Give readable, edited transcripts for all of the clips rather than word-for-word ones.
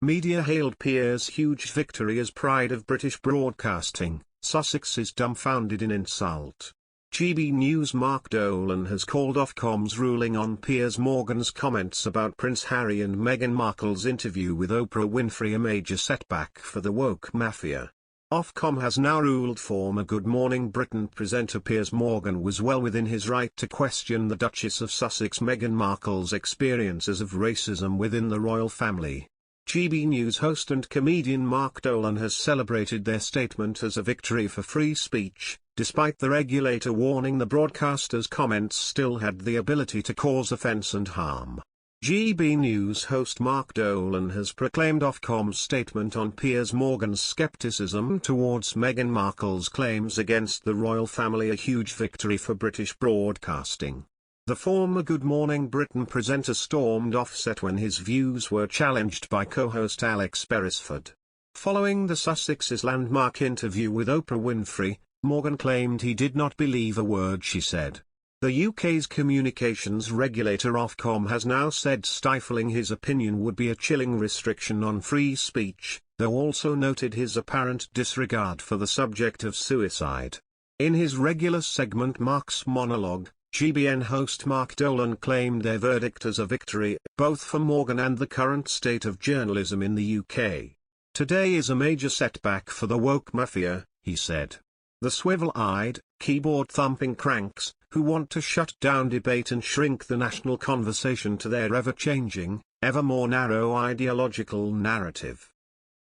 Media hailed Piers' huge victory as pride of British broadcasting. Sussexes dumbfounded in insult. GB News' Mark Dolan has called Ofcom's ruling on Piers Morgan's comments about Prince Harry and Meghan Markle's interview with Oprah Winfrey a major setback for the woke mafia. Ofcom has now ruled former Good Morning Britain presenter Piers Morgan was well within his right to question the Duchess of Sussex Meghan Markle's experiences of racism within the royal family. GB News host and comedian Mark Dolan has celebrated their statement as a victory for free speech, despite the regulator warning the broadcaster's comments still had the ability to cause offence and harm. GB News host Mark Dolan has proclaimed Ofcom's statement on Piers Morgan's scepticism towards Meghan Markle's claims against the royal family a huge victory for British broadcasting. The former Good Morning Britain presenter stormed off set when his views were challenged by co-host Alex Beresford. Following the Sussexes' landmark interview with Oprah Winfrey, Morgan claimed he did not believe a word she said. The UK's communications regulator Ofcom has now said stifling his opinion would be a chilling restriction on free speech, though also noted his apparent disregard for the subject of suicide. In his regular segment Mark's Monologue, GBN host Mark Dolan claimed their verdict as a victory, both for Morgan and the current state of journalism in the UK. Today is a major setback for the woke mafia, he said. The swivel-eyed, keyboard-thumping cranks, who want to shut down debate and shrink the national conversation to their ever-changing, ever more narrow ideological narrative.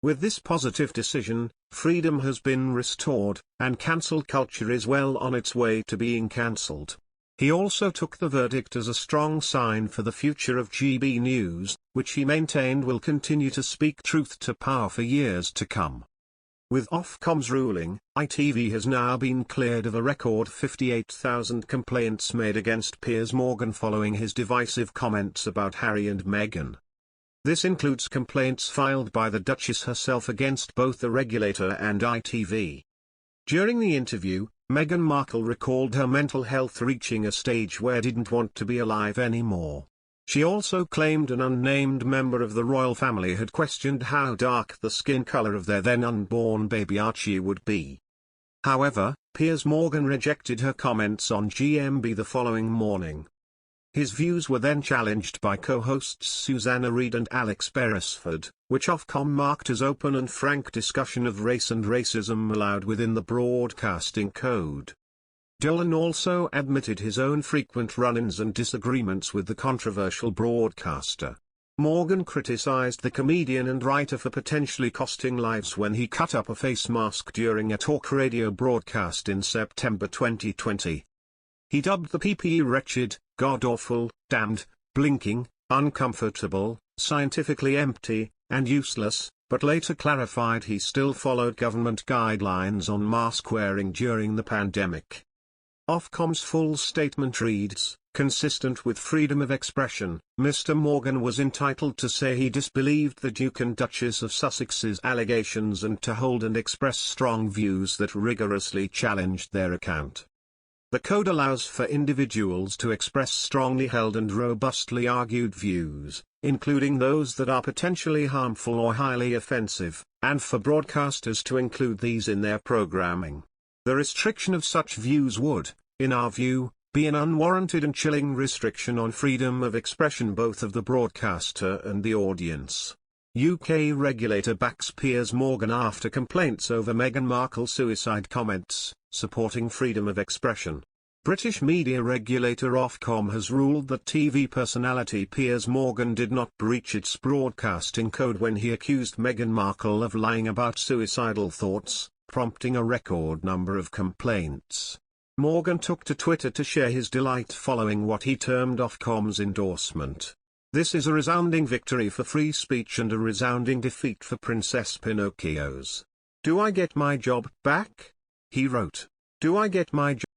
With this positive decision, freedom has been restored, and cancel culture is well on its way to being cancelled. He also took the verdict as a strong sign for the future of GB News, which he maintained will continue to speak truth to power for years to come. With Ofcom's ruling, ITV has now been cleared of a record 58,000 complaints made against Piers Morgan following his divisive comments about Harry and Meghan. This includes complaints filed by the Duchess herself against both the regulator and ITV. During the interview, Meghan Markle recalled her mental health reaching a stage where didn't want to be alive anymore. She also claimed an unnamed member of the royal family had questioned how dark the skin color of their then unborn baby Archie would be. However, Piers Morgan rejected her comments on GMB the following morning. His views were then challenged by co-hosts Susanna Reid and Alex Beresford, which Ofcom marked as open and frank discussion of race and racism allowed within the broadcasting code. Dolan also admitted his own frequent run-ins and disagreements with the controversial broadcaster. Morgan criticized the comedian and writer for potentially costing lives when he cut up a face mask during a talk radio broadcast in September 2020. He dubbed the PPE wretched, god-awful, damned, blinking, uncomfortable, scientifically empty, and useless, but later clarified he still followed government guidelines on mask wearing during the pandemic. Ofcom's full statement reads, consistent with freedom of expression, Mr. Morgan was entitled to say he disbelieved the Duke and Duchess of Sussex's allegations and to hold and express strong views that rigorously challenged their account. The code allows for individuals to express strongly held and robustly argued views, including those that are potentially harmful or highly offensive, and for broadcasters to include these in their programming. The restriction of such views would, in our view, be an unwarranted and chilling restriction on freedom of expression both of the broadcaster and the audience. UK regulator backs Piers Morgan after complaints over Meghan Markle's suicide comments, supporting freedom of expression. British media regulator Ofcom has ruled that TV personality Piers Morgan did not breach its broadcasting code when he accused Meghan Markle of lying about suicidal thoughts, prompting a record number of complaints. Morgan took to Twitter to share his delight following what he termed Ofcom's endorsement. This is a resounding victory for free speech and a resounding defeat for Princess Pinocchio's. Do I get my job back? He wrote. Do I get my job